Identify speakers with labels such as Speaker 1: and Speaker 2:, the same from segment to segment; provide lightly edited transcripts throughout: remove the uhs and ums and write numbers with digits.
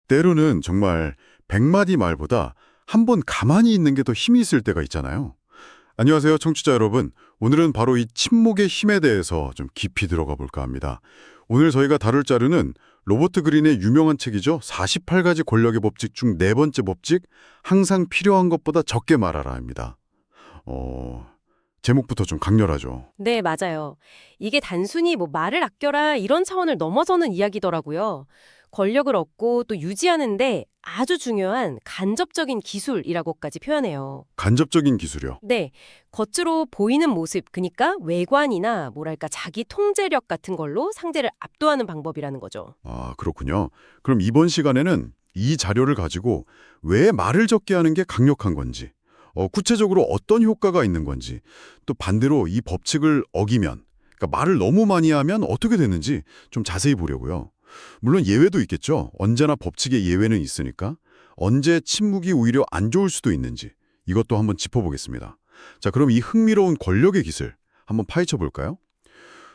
Speaker 1: 때로는 정말 100마디 말보다 한 번 가만히 있는 게 더 힘이 있을 때가 있잖아요. 안녕하세요, 청취자 여러분. 오늘은 바로 이 침묵의 힘에 대해서 좀 깊이 들어가 볼까 합니다. 오늘 저희가 다룰 자료는 로버트 그린의 유명한 책이죠. 48가지 권력의 법칙 중 네 번째 법칙, 항상 필요한 것보다 적게 말하라입니다. 제목부터 좀 강렬하죠.
Speaker 2: 네, 맞아요. 이게 단순히 말을 아껴라 이런 차원을 넘어서는 이야기더라고요. 권력을 얻고 또 유지하는데 아주 중요한 간접적인 기술이라고까지 표현해요.
Speaker 1: 간접적인 기술이요.
Speaker 2: 네, 겉으로 보이는 모습, 그러니까 외관이나 뭐랄까 자기 통제력 같은 걸로 상대를 압도하는 방법이라는 거죠.
Speaker 1: 아, 그렇군요. 그럼 이번 시간에는 이 자료를 가지고 왜 말을 적게 하는 게 강력한 건지, 구체적으로 어떤 효과가 있는 건지, 또 반대로 이 법칙을 어기면, 그러니까 말을 너무 많이 하면 어떻게 되는지 좀 자세히 보려고요. 물론 예외도 있겠죠. 언제나 법칙에 예외는 있으니까. 언제 침묵이 오히려 안 좋을 수도 있는지 이것도 한번 짚어보겠습니다. 자, 그럼 이 흥미로운 권력의 기술 한번 파헤쳐 볼까요?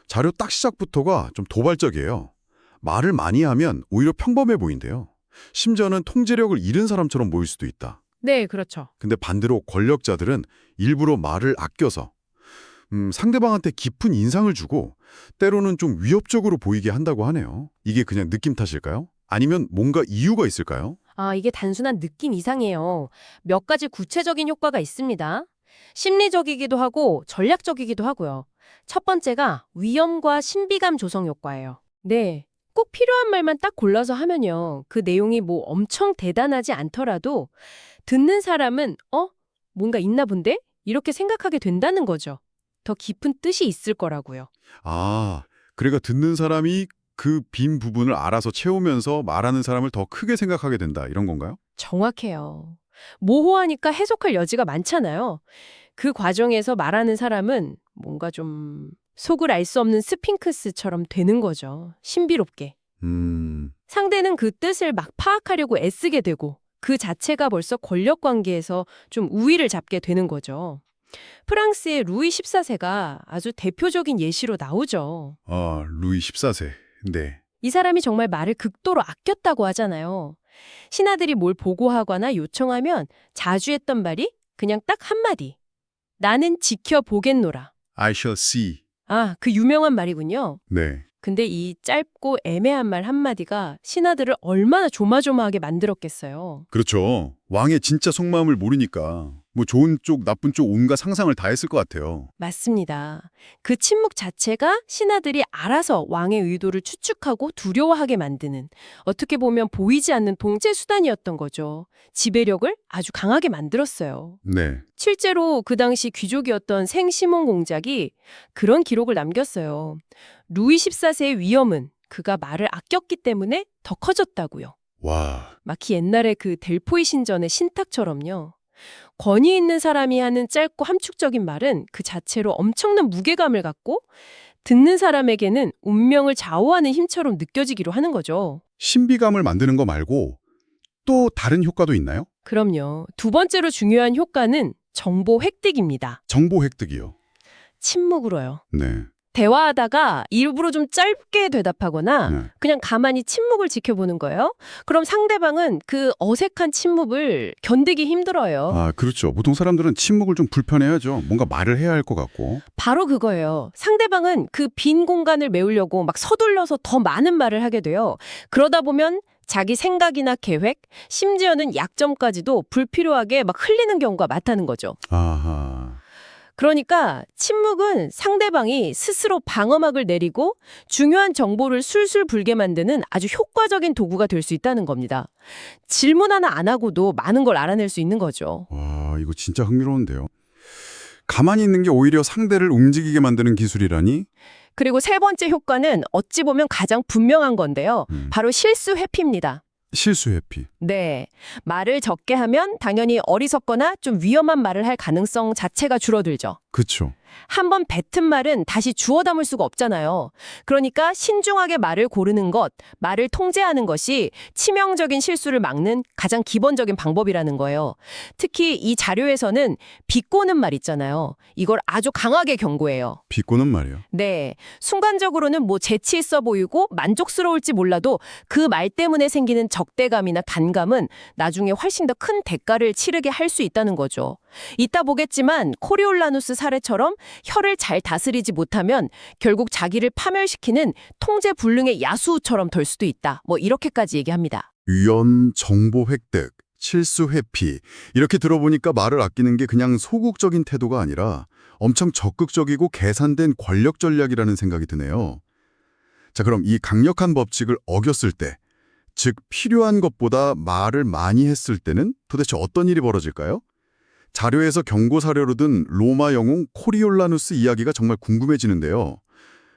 Speaker 1: 자료 딱 시작부터가 좀 도발적이에요. 말을 많이 하면 오히려 평범해 보인대요. 심지어는 통제력을 잃은 사람처럼 보일 수도 있다.
Speaker 2: 네, 그렇죠.
Speaker 1: 근데 반대로 권력자들은 일부러 말을 아껴서 상대방한테 깊은 인상을 주고 때로는 좀 위협적으로 보이게 한다고 하네요. 이게 그냥 느낌 탓일까요? 아니면 뭔가 이유가 있을까요?
Speaker 2: 아, 이게 단순한 느낌 이상이에요. 몇 가지 구체적인 효과가 있습니다. 심리적이기도 하고 전략적이기도 하고요. 첫 번째가 위험과 신비감 조성 효과예요. 네, 꼭 필요한 말만 딱 골라서 하면요. 그 내용이 엄청 대단하지 않더라도 듣는 사람은 뭔가 있나 본데? 이렇게 생각하게 된다는 거죠. 더 깊은 뜻이 있을 거라고요.
Speaker 1: 아, 그러니까 듣는 사람이 그 빈 부분을 알아서 채우면서 말하는 사람을 더 크게 생각하게 된다, 이런 건가요?
Speaker 2: 정확해요. 모호하니까 해석할 여지가 많잖아요. 그 과정에서 말하는 사람은 뭔가 좀 속을 알 수 없는 스핑크스처럼 되는 거죠. 신비롭게. 상대는 그 뜻을 막 파악하려고 애쓰게 되고 그 자체가 벌써 권력 관계에서 좀 우위를 잡게 되는 거죠. 프랑스의 루이 14세가 아주 대표적인 예시로 나오죠.
Speaker 1: 아, 루이 14세. 네.
Speaker 2: 이 사람이 정말 말을 극도로 아꼈다고 하잖아요. 신하들이 뭘 보고하거나 요청하면 자주 했던 말이 그냥 딱 한마디. 나는 지켜보겠노라.
Speaker 1: I shall see.
Speaker 2: 아, 그 유명한 말이군요.
Speaker 1: 네.
Speaker 2: 근데 이 짧고 애매한 말 한마디가 신하들을 얼마나 조마조마하게 만들었겠어요.
Speaker 1: 그렇죠. 왕의 진짜 속마음을 모르니까 좋은 쪽, 나쁜 쪽 온갖 상상을 다 했을 것 같아요.
Speaker 2: 맞습니다. 그 침묵 자체가 신하들이 알아서 왕의 의도를 추측하고 두려워하게 만드는 어떻게 보면 보이지 않는 통제 수단이었던 거죠. 지배력을 아주 강하게 만들었어요.
Speaker 1: 네.
Speaker 2: 실제로 그 당시 귀족이었던 생시몬 공작이 그런 기록을 남겼어요. 루이 14세의 위험은 그가 말을 아꼈기 때문에 더 커졌다고요.
Speaker 1: 와.
Speaker 2: 마치 옛날에 그 델포이 신전의 신탁처럼요. 권위 있는 사람이 하는 짧고 함축적인 말은 그 자체로 엄청난 무게감을 갖고 듣는 사람에게는 운명을 좌우하는 힘처럼 느껴지기로 하는 거죠.
Speaker 1: 신비감을 만드는 거 말고 또 다른 효과도 있나요?
Speaker 2: 그럼요. 두 번째로 중요한 효과는 정보 획득입니다.
Speaker 1: 정보 획득이요.
Speaker 2: 침묵으로요.
Speaker 1: 네.
Speaker 2: 대화하다가 일부러 좀 짧게 대답하거나
Speaker 1: 네.
Speaker 2: 그냥 가만히 침묵을 지켜보는 거예요. 그럼 상대방은 그 어색한 침묵을 견디기 힘들어요.
Speaker 1: 아, 그렇죠. 보통 사람들은 침묵을 좀 불편해하죠. 뭔가 말을 해야 할 것 같고.
Speaker 2: 바로 그거예요. 상대방은 그 빈 공간을 메우려고 막 서둘러서 더 많은 말을 하게 돼요. 그러다 보면 자기 생각이나 계획, 심지어는 약점까지도 불필요하게 막 흘리는 경우가 많다는 거죠.
Speaker 1: 아하.
Speaker 2: 그러니까 침묵은 상대방이 스스로 방어막을 내리고 중요한 정보를 술술 불게 만드는 아주 효과적인 도구가 될 수 있다는 겁니다. 질문 하나 안 하고도 많은 걸 알아낼 수 있는 거죠.
Speaker 1: 와, 이거 진짜 흥미로운데요. 가만히 있는 게 오히려 상대를 움직이게 만드는 기술이라니?
Speaker 2: 그리고 세 번째 효과는 어찌 보면 가장 분명한 건데요. 바로 실수 회피입니다.
Speaker 1: 실수 회피.
Speaker 2: 네. 말을 적게 하면 당연히 어리석거나 좀 위험한 말을 할 가능성 자체가 줄어들죠.
Speaker 1: 그렇죠.
Speaker 2: 한번 뱉은 말은 다시 주워 담을 수가 없잖아요. 그러니까 신중하게 말을 고르는 것, 말을 통제하는 것이 치명적인 실수를 막는 가장 기본적인 방법이라는 거예요. 특히 이 자료에서는 비꼬는 말 있잖아요. 이걸 아주 강하게 경고해요.
Speaker 1: 비꼬는 말이요.
Speaker 2: 네, 순간적으로는 뭐 재치 있어 보이고 만족스러울지 몰라도 그 말 때문에 생기는 적대감이나 단감은 나중에 훨씬 더 큰 대가를 치르게 할 수 있다는 거죠. 이따 보겠지만 코리올라누스 사례처럼 혀를 잘 다스리지 못하면 결국 자기를 파멸시키는 통제불능의 야수처럼 될 수도 있다. 뭐 이렇게까지 얘기합니다.
Speaker 1: 위험, 정보 획득, 실수 회피. 이렇게 들어보니까 말을 아끼는 게 그냥 소극적인 태도가 아니라 엄청 적극적이고 계산된 권력 전략이라는 생각이 드네요. 자, 그럼 이 강력한 법칙을 어겼을 때, 즉 필요한 것보다 말을 많이 했을 때는 도대체 어떤 일이 벌어질까요? 자료에서 경고 사료로 든 로마 영웅 코리올라누스 이야기가 정말 궁금해지는데요.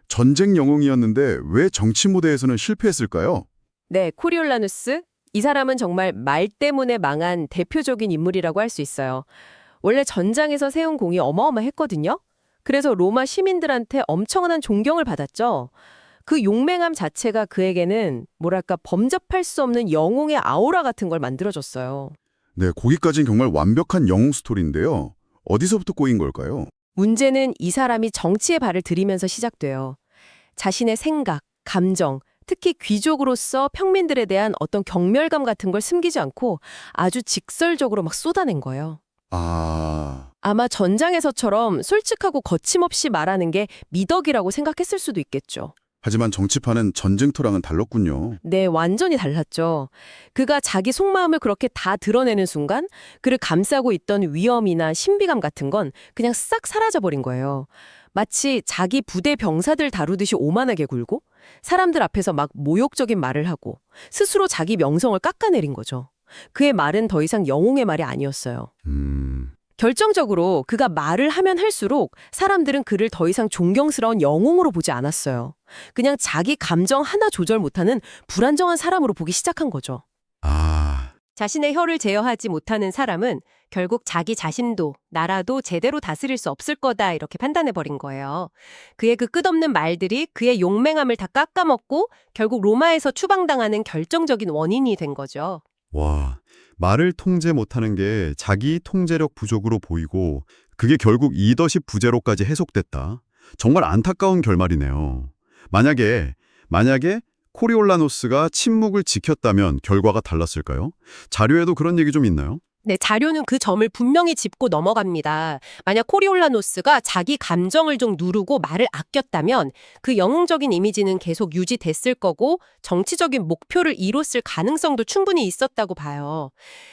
Speaker 1: 전쟁 영웅이었는데 왜 정치 무대에서는 실패했을까요?
Speaker 2: 네, 코리올라누스. 이 사람은 정말 말 때문에 망한 대표적인 인물이라고 할 수 있어요. 원래 전장에서 세운 공이 어마어마했거든요. 그래서 로마 시민들한테 엄청난 존경을 받았죠. 그 용맹함 자체가 그에게는 뭐랄까 범접할 수 없는 영웅의 아우라 같은 걸 만들어줬어요.
Speaker 1: 네, 거기까지는 정말 완벽한 영웅 스토리인데요. 어디서부터 꼬인 걸까요?
Speaker 2: 문제는 이 사람이 정치에 발을 들이면서 시작돼요. 자신의 생각, 감정, 특히 귀족으로서 평민들에 대한 어떤 경멸감 같은 걸 숨기지 않고 아주 직설적으로 막 쏟아낸 거예요. 아마 전장에서처럼 솔직하고 거침없이 말하는 게 미덕이라고 생각했을 수도 있겠죠.
Speaker 1: 하지만 정치판은 전쟁터랑은 달랐군요.
Speaker 2: 네, 완전히 달랐죠. 그가 자기 속마음을 그렇게 다 드러내는 순간 그를 감싸고 있던 위험이나 신비감 같은 건 그냥 싹 사라져버린 거예요. 마치 자기 부대 병사들 다루듯이 오만하게 굴고 사람들 앞에서 막 모욕적인 말을 하고 스스로 자기 명성을 깎아내린 거죠. 그의 말은 더 이상 영웅의 말이 아니었어요. 결정적으로 그가 말을 하면 할수록 사람들은 그를 더 이상 존경스러운 영웅으로 보지 않았어요. 그냥 자기 감정 하나 조절 못하는 불안정한 사람으로 보기 시작한 거죠. 자신의 혀를 제어하지 못하는 사람은 결국 자기 자신도 나라도 제대로 다스릴 수 없을 거다 이렇게 판단해버린 거예요. 그의 그 끝없는 말들이 그의 용맹함을 다 깎아먹고 결국 로마에서 추방당하는 결정적인 원인이 된 거죠.
Speaker 1: 와, 말을 통제 못하는 게 자기 통제력 부족으로 보이고 그게 결국 리더십 부재로까지 해석됐다. 정말 안타까운 결말이네요. 만약에 코리올라누스가 침묵을 지켰다면 결과가 달랐을까요? 자료에도 그런 얘기 좀 있나요?
Speaker 2: 네, 자료는 그 점을 분명히 짚고 넘어갑니다. 만약 코리올라누스가 자기 감정을 좀 누르고 말을 아꼈다면 그 영웅적인 이미지는 계속 유지됐을 거고 정치적인 목표를 이뤘을 가능성도 충분히 있었다고 봐요.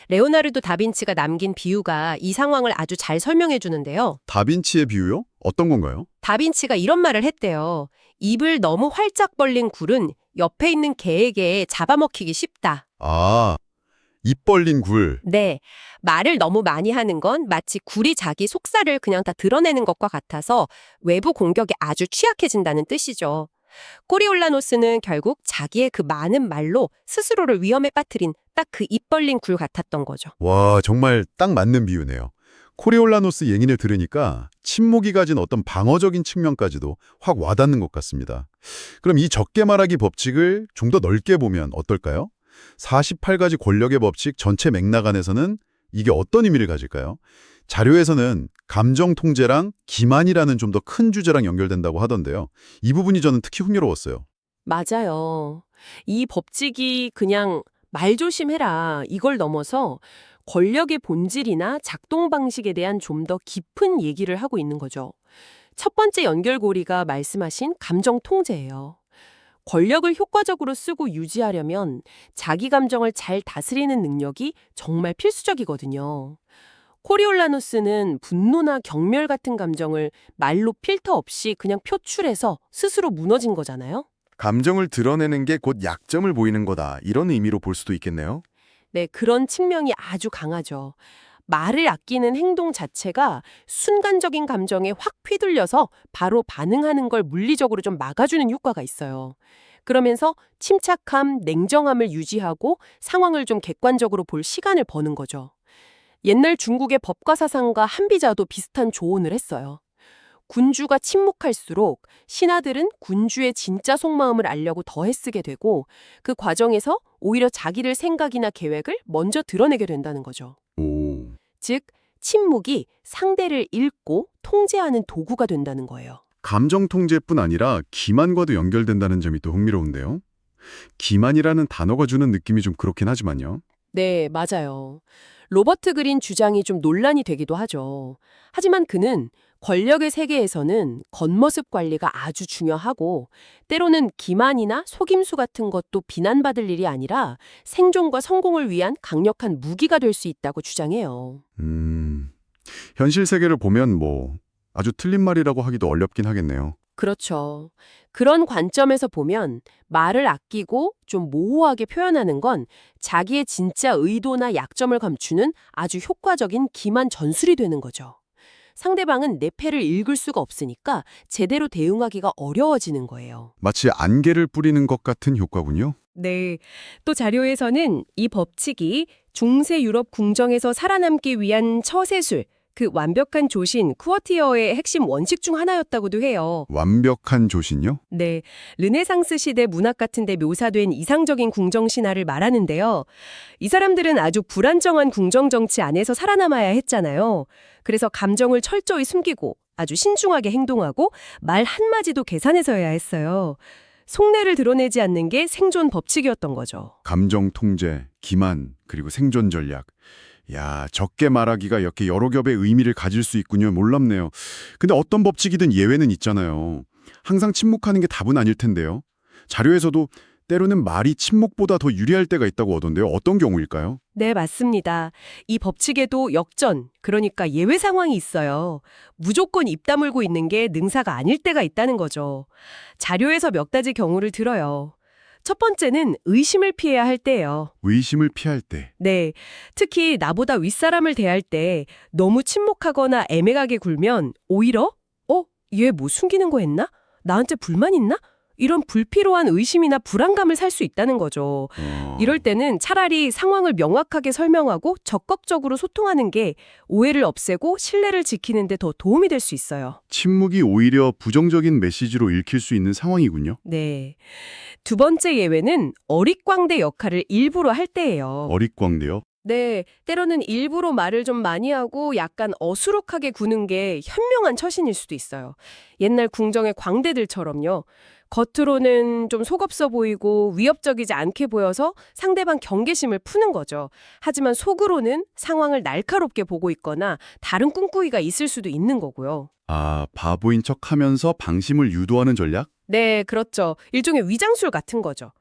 Speaker 2: 레오나르도 다빈치가 남긴 비유가 이 상황을 아주 잘 설명해 주는데요.
Speaker 1: 다빈치의 비유요? 어떤 건가요?
Speaker 2: 다빈치가 이런 말을 했대요. 입을 너무 활짝 벌린 굴은 옆에 있는 개에게 잡아먹히기 쉽다.
Speaker 1: 입 벌린 굴.
Speaker 2: 네, 말을 너무 많이 하는 건 마치 굴이 자기 속살을 그냥 다 드러내는 것과 같아서 외부 공격에 아주 취약해진다는 뜻이죠. 코리올라누스는 결국 자기의 그 많은 말로 스스로를 위험에 빠뜨린 딱 그 입 벌린 굴 같았던 거죠.
Speaker 1: 와, 정말 딱 맞는 비유네요. 코리올라누스 얘기를 들으니까 침묵이 가진 어떤 방어적인 측면까지도 확 와닿는 것 같습니다. 그럼 이 적게 말하기 법칙을 좀 더 넓게 보면 어떨까요? 48가지 권력의 법칙 전체 맥락 안에서는 이게 어떤 의미를 가질까요? 자료에서는 감정 통제랑 기만이라는 좀 더 큰 주제랑 연결된다고 하던데요. 이 부분이 저는 특히 흥미로웠어요.
Speaker 2: 맞아요. 이 법칙이 그냥 말 조심해라 이걸 넘어서 권력의 본질이나 작동 방식에 대한 좀 더 깊은 얘기를 하고 있는 거죠. 첫 번째 연결고리가 말씀하신 감정 통제예요. 권력을 효과적으로 쓰고 유지하려면 자기 감정을 잘 다스리는 능력이 정말 필수적이거든요. 코리올라누스는 분노나 경멸 같은 감정을 말로 필터 없이 그냥 표출해서 스스로 무너진 거잖아요.
Speaker 3: 감정을 드러내는 게 곧 약점을 보이는 거다. 이런 의미로 볼 수도 있겠네요.
Speaker 2: 네, 그런 측면이 아주 강하죠. 말을 아끼는 행동 자체가 순간적인 감정에 확 휘둘려서 바로 반응하는 걸 물리적으로 좀 막아주는 효과가 있어요. 그러면서 침착함, 냉정함을 유지하고 상황을 좀 객관적으로 볼 시간을 버는 거죠. 옛날 중국의 법과 사상가 한비자도 비슷한 조언을 했어요.
Speaker 4: 군주가 침묵할수록 신하들은 군주의 진짜 속마음을 알려고 더 애쓰게 되고 그 과정에서 오히려 자기들 생각이나 계획을 먼저 드러내게 된다는 거죠.
Speaker 1: 오,
Speaker 4: 즉, 침묵이 상대를 읽고 통제하는 도구가 된다는 거예요.
Speaker 1: 감정 통제뿐 아니라 기만과도 연결된다는 점이 또 흥미로운데요. 기만이라는 단어가 주는 느낌이 좀 그렇긴 하지만요.
Speaker 4: 네, 맞아요. 로버트 그린 주장이 좀 논란이 되기도 하죠. 하지만 그는 권력의 세계에서는 겉모습 관리가 아주 중요하고 때로는 기만이나 속임수 같은 것도 비난받을 일이 아니라 생존과 성공을 위한 강력한 무기가 될 수 있다고 주장해요.
Speaker 1: 현실 세계를 보면 뭐 아주 틀린 말이라고 하기도 어렵긴 하겠네요.
Speaker 4: 그렇죠. 그런 관점에서 보면 말을 아끼고 좀 모호하게 표현하는 건 자기의 진짜 의도나 약점을 감추는 아주 효과적인 기만 전술이 되는 거죠. 상대방은 내 패를 읽을 수가 없으니까 제대로 대응하기가 어려워지는 거예요.
Speaker 1: 마치 안개를 뿌리는 것 같은 효과군요.
Speaker 2: 네. 또 자료에서는 이 법칙이 중세 유럽 궁정에서 살아남기 위한 처세술, 그 완벽한 조신, 쿠어티어의 핵심 원칙 중 하나였다고도 해요.
Speaker 1: 완벽한 조신요?
Speaker 2: 네, 르네상스 시대 문학 같은 데 묘사된 이상적인 궁정 신화를 말하는데요. 이 사람들은 아주 불안정한 궁정 정치 안에서 살아남아야 했잖아요. 그래서 감정을 철저히 숨기고 아주 신중하게 행동하고 말 한마디도 계산해서 해야 했어요. 속내를 드러내지 않는 게 생존 법칙이었던 거죠.
Speaker 1: 감정 통제, 기만, 그리고 생존 전략. 야, 적게 말하기가 이렇게 여러 겹의 의미를 가질 수 있군요. 놀랍네요. 근데 어떤 법칙이든 예외는 있잖아요. 항상 침묵하는 게 답은 아닐 텐데요. 자료에서도 때로는 말이 침묵보다 더 유리할 때가 있다고 하던데요. 어떤 경우일까요?
Speaker 2: 네, 맞습니다. 이 법칙에도 역전, 그러니까 예외 상황이 있어요. 무조건 입 다물고 있는 게 능사가 아닐 때가 있다는 거죠. 자료에서 몇 가지 경우를 들어요. 첫 번째는 의심을 피해야 할 때예요.
Speaker 1: 의심을 피할 때.
Speaker 2: 네, 특히 나보다 윗사람을 대할 때 너무 침묵하거나 애매하게 굴면 오히려 얘 뭐 숨기는 거 했나? 나한테 불만 있나? 이런 불필요한 의심이나 불안감을 살 수 있다는 거죠. 이럴 때는 차라리 상황을 명확하게 설명하고 적극적으로 소통하는 게 오해를 없애고 신뢰를 지키는 데 더 도움이 될 수 있어요.
Speaker 1: 침묵이 오히려 부정적인 메시지로 읽힐 수 있는 상황이군요.
Speaker 2: 네. 두 번째 예외는 어릿광대 역할을 일부러 할 때예요.
Speaker 1: 어릿광대요?
Speaker 2: 네, 때로는 일부러 말을 좀 많이 하고 약간 어수룩하게 구는 게 현명한 처신일 수도 있어요. 옛날 궁정의 광대들처럼요. 겉으로는 좀 속없어 보이고 위협적이지 않게 보여서 상대방 경계심을 푸는 거죠. 하지만 속으로는 상황을 날카롭게 보고 있거나 다른 꿍꿍이가 있을 수도 있는 거고요.
Speaker 1: 아, 바보인 척하면서 방심을 유도하는 전략?
Speaker 2: 네, 그렇죠. 일종의 위장술 같은 거죠.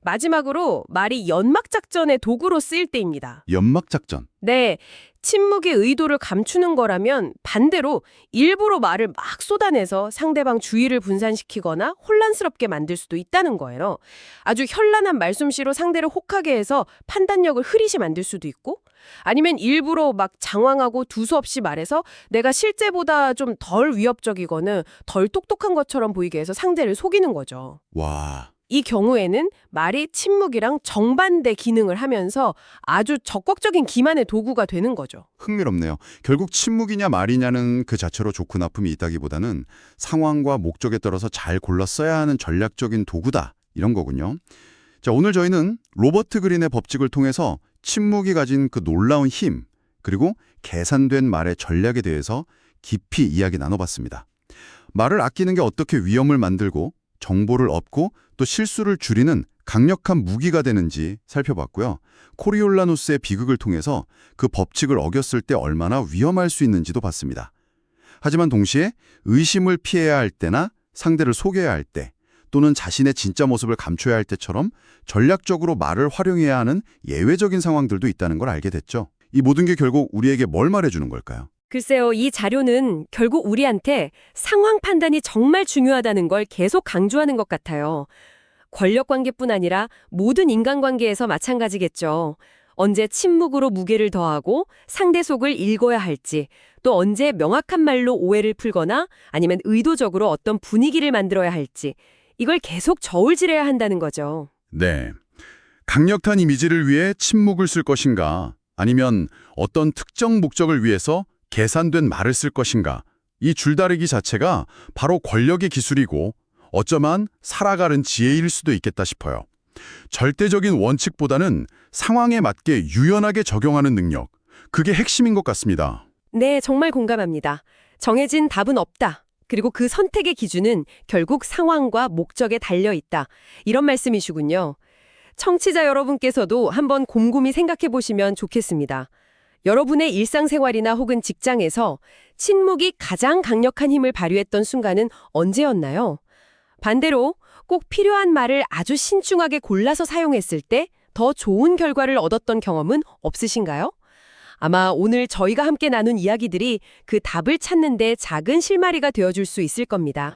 Speaker 2: 마지막으로 말이 연막작전의 도구로 쓰일 때입니다.
Speaker 1: 연막작전.
Speaker 2: 네, 침묵의 의도를 감추는 거라면 반대로 일부러 말을 막 쏟아내서 상대방 주의를 분산시키거나 혼란스럽게 만들 수도 있다는 거예요. 아주 현란한 말솜씨로 상대를 혹하게 해서 판단력을 흐리게 만들 수도 있고 아니면 일부러 막 장황하고 두서없이 말해서 내가 실제보다 좀 덜 위협적이거나 덜 똑똑한 것처럼 보이게 해서 상대를 속이는 거죠.
Speaker 1: 와,
Speaker 2: 이 경우에는 말이 침묵이랑 정반대 기능을 하면서 아주 적극적인 기만의 도구가 되는 거죠.
Speaker 1: 흥미롭네요. 결국 침묵이냐 말이냐는 그 자체로 좋고 나쁨이 있다기보다는 상황과 목적에 따라서 잘 골라 써야 하는 전략적인 도구다. 이런 거군요. 자, 오늘 저희는 로버트 그린의 법칙을 통해서 침묵이 가진 그 놀라운 힘, 그리고 계산된 말의 전략에 대해서 깊이 이야기 나눠봤습니다. 말을 아끼는 게 어떻게 위험을 만들고 정보를 얻고 또 실수를 줄이는 강력한 무기가 되는지 살펴봤고요. 코리올라누스의 비극을 통해서 그 법칙을 어겼을 때 얼마나 위험할 수 있는지도 봤습니다. 하지만 동시에 의심을 피해야 할 때나 상대를 속여야 할 때, 또는 자신의 진짜 모습을 감춰야 할 때처럼 전략적으로 말을 활용해야 하는 예외적인 상황들도 있다는 걸 알게 됐죠. 이 모든 게 결국 우리에게 뭘 말해주는 걸까요?
Speaker 2: 글쎄요, 이 자료는 결국 우리한테 상황 판단이 정말 중요하다는 걸 계속 강조하는 것 같아요. 권력 관계뿐 아니라 모든 인간관계에서 마찬가지겠죠. 언제 침묵으로 무게를 더하고 상대 속을 읽어야 할지, 또 언제 명확한 말로 오해를 풀거나 아니면 의도적으로 어떤 분위기를 만들어야 할지, 이걸 계속 저울질해야 한다는 거죠.
Speaker 1: 네. 강력한 이미지를 위해 침묵을 쓸 것인가, 아니면 어떤 특정 목적을 위해서 계산된 말을 쓸 것인가, 이 줄다리기 자체가 바로 권력의 기술이고 어쩌면 살아가는 지혜일 수도 있겠다 싶어요. 절대적인 원칙보다는 상황에 맞게 유연하게 적용하는 능력, 그게 핵심인 것 같습니다.
Speaker 4: 네, 정말 공감합니다. 정해진 답은 없다. 그리고 그 선택의 기준은 결국 상황과 목적에 달려 있다. 이런 말씀이시군요. 청취자 여러분께서도 한번 곰곰이 생각해 보시면 좋겠습니다. 여러분의 일상생활이나 혹은 직장에서 침묵이 가장 강력한 힘을 발휘했던 순간은 언제였나요? 반대로 꼭 필요한 말을 아주 신중하게 골라서 사용했을 때 더 좋은 결과를 얻었던 경험은 없으신가요? 아마 오늘 저희가 함께 나눈 이야기들이 그 답을 찾는 데 작은 실마리가 되어줄 수 있을 겁니다.